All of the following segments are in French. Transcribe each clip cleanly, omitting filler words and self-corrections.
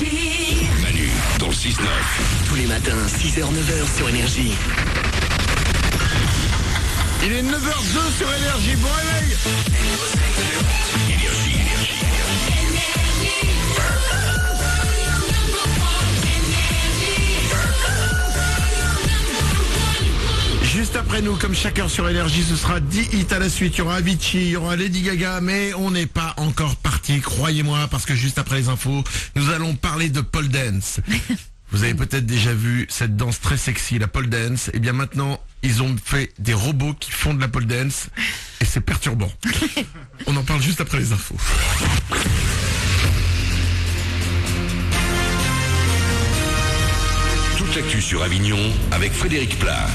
Manu, dans le 6-9. Tous les matins, 6h-9h sur Énergie. Il est 9h02 sur Énergie, bon réveil. Juste après nous, comme chaque heure sur Énergie, ce sera 10 hits à la suite. Il y aura Avicii, il y aura Lady Gaga, mais on n'est pas encore parti, croyez-moi, parce que juste après les infos, nous allons parler de pole dance. Vous avez peut-être déjà vu cette danse très sexy, la pole dance. Et bien maintenant, ils ont fait des robots qui font de la pole dance, et c'est perturbant. On en parle juste après les infos. Toute l'actu sur Avignon avec Frédéric Plat.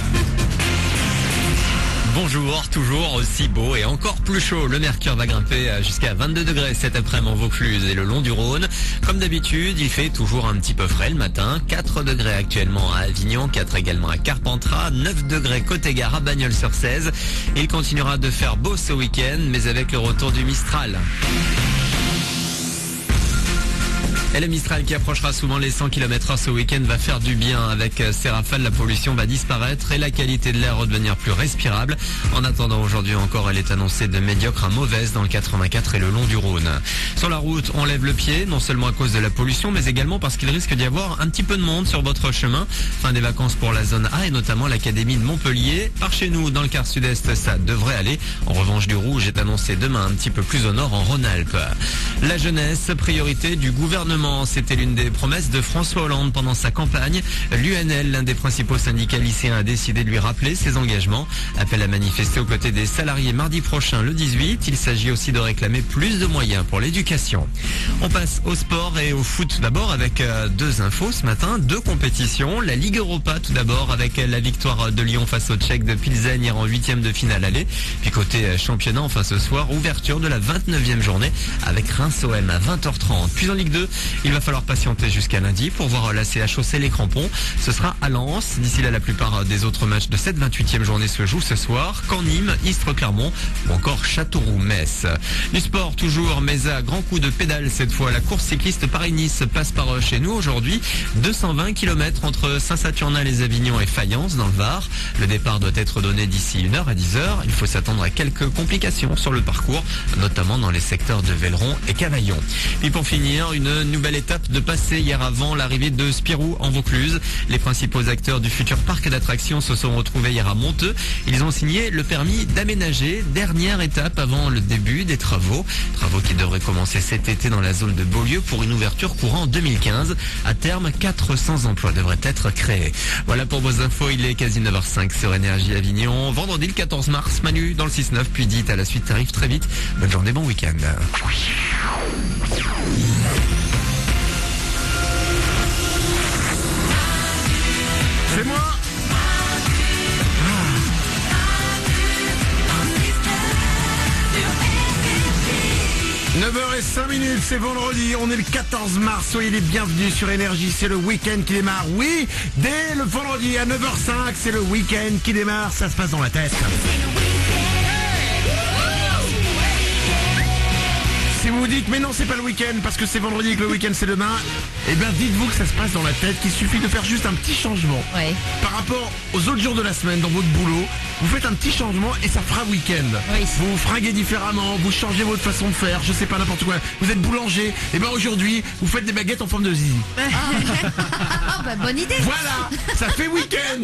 Bonjour, toujours aussi beau et encore plus chaud. Le mercure va grimper jusqu'à 22 degrés cet après-midi en Vaucluse et le long du Rhône. Comme d'habitude, il fait toujours un petit peu frais le matin. 4 degrés actuellement à Avignon, 4 également à Carpentras, 9 degrés côté gare à Bagnols-sur-Cèze. Il continuera de faire beau ce week-end, mais avec le retour du Mistral. Et le Mistral qui approchera souvent les 100 km/h ce week-end va faire du bien. Avec ces rafales, la pollution va disparaître et la qualité de l'air redevenir plus respirable. En attendant, aujourd'hui encore, elle est annoncée de médiocre à mauvaise dans le 84 et le long du Rhône. Sur la route, on lève le pied, non seulement à cause de la pollution, mais également parce qu'il risque d'y avoir un petit peu de monde sur votre chemin. Fin des vacances pour la zone A et notamment l'Académie de Montpellier. Par chez nous, dans le quart sud-est, ça devrait aller. En revanche, du rouge est annoncé demain un petit peu plus au nord en Rhône-Alpes. La jeunesse, priorité du gouvernement. C'était l'une des promesses de François Hollande pendant sa campagne. L'UNL, l'un des principaux syndicats lycéens, a décidé de lui rappeler ses engagements. Appel à manifester aux côtés des salariés mardi prochain, le 18. Il s'agit aussi de réclamer plus de moyens pour l'éducation. On passe au sport et au foot d'abord avec deux infos ce matin, deux compétitions. La Ligue Europa tout d'abord avec la victoire de Lyon face aux Tchèques de Pilsen hier en 8e de finale aller. Puis côté championnat, enfin ce soir, ouverture de la 29e journée avec Reims-OM à 20h30. Puis en Ligue 2, il va falloir patienter jusqu'à lundi pour voir la CH hausser les crampons. Ce sera à Lens. D'ici là, la plupart des autres matchs de cette 28e journée se jouent ce soir. Caen, Nîmes, Istres, Clermont ou encore Châteauroux, Metz. Du sport toujours, mais à grand coup de pédale cette fois. La course cycliste Paris-Nice passe par chez nous aujourd'hui. 220 km entre Saint-Saturnin, les Avignon et Fayence dans le Var. Le départ doit être donné d'ici 1h à 10h. Il faut s'attendre à quelques complications sur le parcours, notamment dans les secteurs de Velleron et Cavaillon. Puis pour finir, une nouvelle étape de passer hier avant l'arrivée de Spirou en Vaucluse. Les principaux acteurs du futur parc d'attractions se sont retrouvés hier à Monteux. Ils ont signé le permis d'aménager. Dernière étape avant le début des travaux. Travaux qui devraient commencer cet été dans la zone de Beaulieu pour une ouverture courant en 2015. À terme, 400 emplois devraient être créés. Voilà pour vos infos, il est quasi 9h05 sur Énergie Avignon. Vendredi le 14 mars, Manu dans le 6-9, puis dit à la suite, t'arrives très vite. Bonne journée, bon week-end. C'est moi. 9h05, c'est vendredi, on est le 14 mars, soyez les bienvenus sur Énergie, c'est le week-end qui démarre. Oui, dès le vendredi à 9h05, c'est le week-end qui démarre, ça se passe dans la tête. Si vous vous dites mais non c'est pas le week-end parce que c'est vendredi et que le week-end c'est demain, eh bien dites-vous que ça se passe dans la tête, qu'il suffit de faire juste un petit changement. Ouais. Par rapport aux autres jours de la semaine dans votre boulot, vous faites un petit changement et ça fera week-end. Oui. Vous vous fringuez différemment, vous changez votre façon de faire, je sais pas n'importe quoi. Vous êtes boulanger, et bien aujourd'hui vous faites des baguettes en forme de zizi. Ah bah bonne idée. Voilà, ça fait week-end.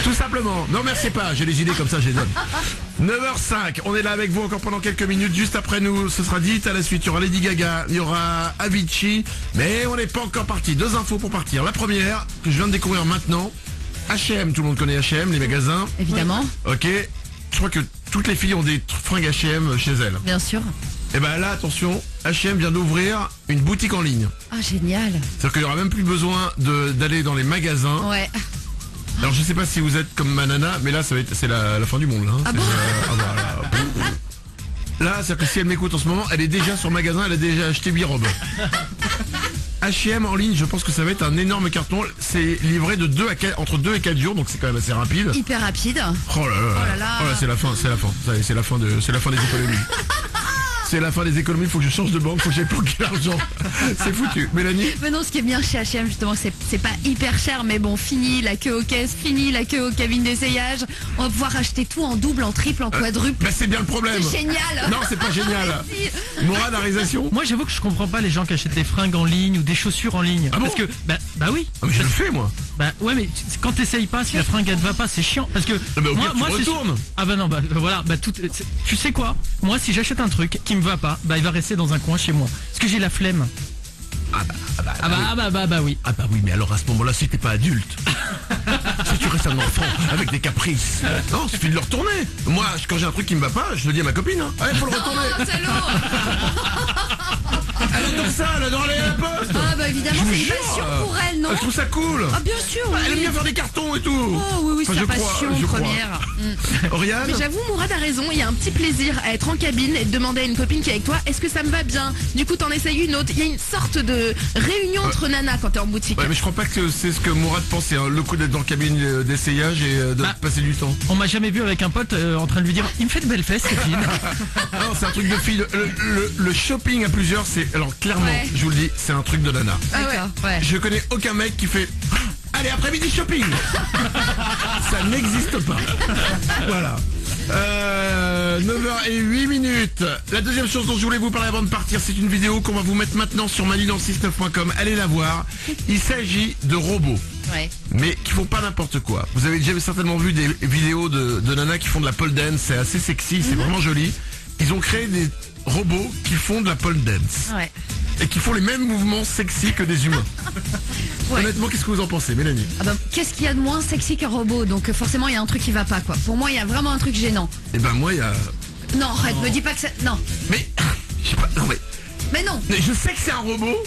Tout simplement. Non merci pas, j'ai les idées comme ça, je les donne. 9h05, on est là avec vous encore pendant quelques minutes. Juste après nous, ce sera dit à la suite. Il y aura Lady Gaga, il y aura Avicii. Mais on n'est pas encore parti. Deux infos pour partir. La première, que je viens de découvrir maintenant. H&M, tout le monde connaît H&M, les magasins. Évidemment. Ok. Je crois que toutes les filles ont des fringues H&M chez elles. Bien sûr. Et ben là, attention, H&M vient d'ouvrir une boutique en ligne. Ah génial. C'est-à-dire qu'il n'y aura même plus besoin d'aller dans les magasins. Ouais. Alors je sais pas si vous êtes comme ma nana, mais là ça va être c'est la fin du monde là. Ah bon Voilà. Là, c'est-à-dire que si elle m'écoute en ce moment, elle est déjà sur le magasin, elle a déjà acheté 8 robes. H&M en ligne, je pense que ça va être un énorme carton. C'est livré de entre 2 et 4 jours, donc c'est quand même assez rapide. Hyper rapide. Oh là là, Oh là là. Oh là, c'est la fin des économies. c'est la fin des économies, faut que je change de banque, faut que j'aille planquer l'argent. C'est foutu. Mélanie? Mais non, ce qui est bien chez H&M, justement, c'est pas hyper cher, mais bon, fini la queue aux caisses, fini la queue aux cabines d'essayage. On va pouvoir acheter tout en double, en triple, en quadruple. Bah c'est bien le problème. C'est génial. Non, c'est pas génial. Si. Mourad, la réalisation? Moi j'avoue que je comprends pas les gens qui achètent des fringues en ligne ou des chaussures en ligne. Ah bon? Parce que, bah oui. Ah, mais je le fais moi. Bah ouais, mais quand t'essayes pas, si la fringue elle te va pas, c'est chiant. Parce que mais au pire, tu c'est retournes. Ah bah non, bah voilà, bah tout. Tu sais quoi? Moi, si j'achète un truc qui me va pas, bah il va rester dans un coin chez moi. Parce que j'ai la flemme. Ah Oui. Ah bah oui, mais alors à ce moment-là, si t'es pas adulte, si tu restes un enfant avec des caprices, non, suffit de le retourner. Moi, quand j'ai un truc qui me va pas, je le dis à ma copine. Hein. Allez, faut le retourner. Oh, salaud. Elle adore ça, elle adore aller à la poste. Ah bah évidemment, Je vous c'est une jure, passion pour elle, non? Je trouve ça cool. Ah bien sûr, oui. Elle aime bien faire des cartons et tout. Oh oui, Enfin, c'est je sa crois, passion je crois. première. Oriane? Mais j'avoue, Mourad a raison, il y a un petit plaisir à être en cabine et de demander à une copine qui est avec toi, est-ce que ça me va bien? Du coup, t'en essayes une autre. Il y a une sorte de réunion entre nanas quand t'es en boutique. Ouais, mais je crois pas que c'est ce que Mourad pense, c'est le coup d'être dans la cabine d'essayage et de passer du temps. On m'a jamais vu avec un pote en train de lui dire il me fait de belles fesses, Céline. Non, c'est un truc de fille. Le shopping à plusieurs, c'est... Alors clairement, Ouais. je vous le dis, c'est un truc de nana. D'accord, ouais. Je connais aucun mec qui fait... Allez, après-midi shopping. Ça n'existe pas. Voilà. 9h08. La deuxième chose dont je voulais vous parler avant de partir, c'est une vidéo qu'on va vous mettre maintenant sur manudan69.com. Allez la voir. Il s'agit de robots. Ouais. Mais qui font pas n'importe quoi. Vous avez déjà certainement vu des vidéos de nanas qui font de la pole dance. C'est assez sexy, c'est vraiment joli. Ils ont créé des robots qui font de la pole dance. Ouais. Et qui font les mêmes mouvements sexy que des humains. Ouais. Honnêtement, qu'est-ce que vous en pensez, Mélanie? Ah bah, qu'est-ce qu'il y a de moins sexy qu'un robot? Donc forcément, il y a un truc qui va pas, quoi. Pour moi, il y a vraiment un truc gênant. Eh ben moi, il y a... Non, arrête, me dis pas que ça... Non. Mais... Je sais pas... Non mais... Mais non. Mais je sais que c'est un robot,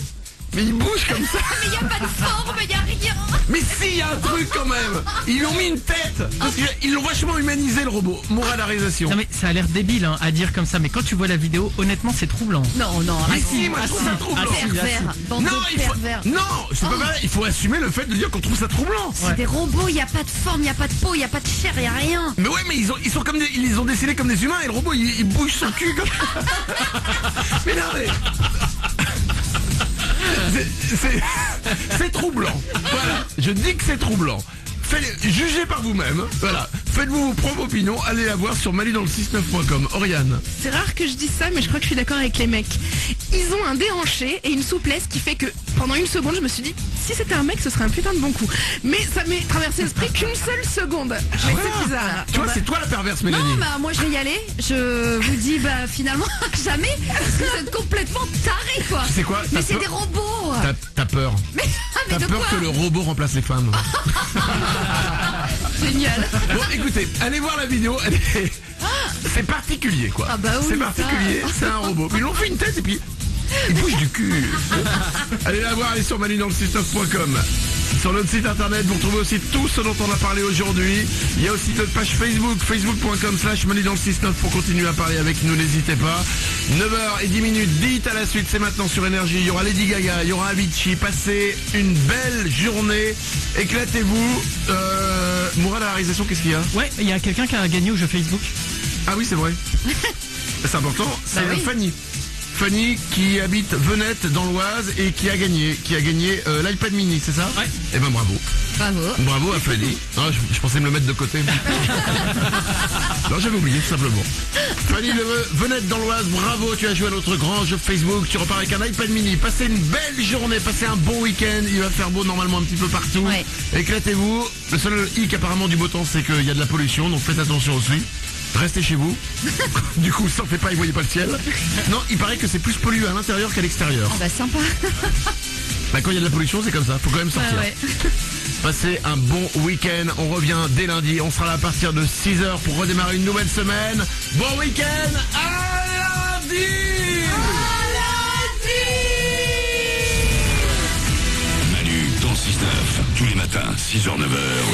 mais il bouge comme ça. Mais il y a pas de forme, il y a rien. Mais si, il y a un truc quand même. Ils lui ont mis une tête. Parce qu'ils l'ont vachement humanisé, le robot. Moralisation. Non mais ça a l'air débile à dire comme ça, mais quand tu vois la vidéo, honnêtement c'est troublant. Non, non, Mais arrête. si, moi je trouve ça troublant. Pervers. Bande Non, de il faut... pervers. Non, c'est pas vrai. Il faut assumer le fait de dire qu'on trouve ça troublant. C'est des robots, il n'y a pas de forme, il n'y a pas de peau, il n'y a pas de chair, il n'y a rien. Mais ouais, mais ils sont comme ils les ont dessinés comme des humains et le robot il bouge son cul comme... Mais non mais... C'est troublant. Voilà, je dis que c'est troublant. Jugez par vous-même. Voilà. Faites-vous vos propres opinions. Allez la voir sur manudan69.com. Oriane. C'est rare que je dise ça, mais je crois que je suis d'accord avec les mecs. Ils ont un déhanché et une souplesse qui fait que pendant une seconde, je me suis dit, si c'était un mec, ce serait un putain de bon coup. Mais ça m'est traversé l'esprit qu'une seule seconde. Mais c'est bizarre. Tu vois, c'est toi la perverse, Mélanie. Non, bah moi je vais y aller. Je vous dis, bah finalement, jamais. Parce que vous êtes complètement tarés, quoi. Tu sais quoi, Mais t'as c'est peur- des robots. T'as peur. Mais T'as de peur quoi? que le robot remplace les femmes. Génial. Bon, écoutez, allez voir la vidéo. C'est particulier, quoi. Ah bah oui, c'est particulier, c'est un robot. Puis ils l'ont fait une tête et puis il bouge du cul. Allez la voir, allez sur manudan69.com. Sur notre site internet, vous retrouvez aussi tout ce dont on a parlé aujourd'hui. Il y a aussi notre page Facebook, facebook.com/manudan69 pour continuer à parler avec nous, n'hésitez pas. 9h10, dites à la suite, c'est maintenant sur Énergie. Il y aura Lady Gaga, il y aura Avicii. Passez une belle journée, éclatez-vous. Mourad, à la réalisation, qu'est-ce qu'il y a? Ouais, il y a quelqu'un qui a gagné au jeu Facebook. Ah oui, c'est vrai. C'est important, c'est Bah oui. Fanny. Fanny qui habite Venette dans l'Oise et qui a gagné l'iPad mini, c'est ça? Ouais. Eh ben bravo. Bravo. Bravo à Fanny. Non, je pensais me le mettre de côté. Non, j'avais oublié tout simplement. Fanny de Venette dans l'Oise, bravo, tu as joué à notre grand jeu Facebook, tu repars avec un iPad mini. Passez une belle journée, passez un bon week-end, il va faire beau normalement un petit peu partout. Ouais. Éclatez-vous. Le seul hic apparemment du beau temps, c'est qu'il y a de la pollution, donc faites attention aussi. Restez chez vous. Du coup, ça en fait pas, ils voyaient pas le ciel. Non, il paraît que c'est plus pollué à l'intérieur qu'à l'extérieur. Ah bah sympa. Bah quand il y a de la pollution, c'est comme ça, faut quand même sortir. Ah ouais. Passez un bon week-end, on revient dès lundi, on sera là à partir de 6h pour redémarrer une nouvelle semaine. Bon week-end, à lundi. Manu dans le 6-9, tous les matins, 6h, 9h.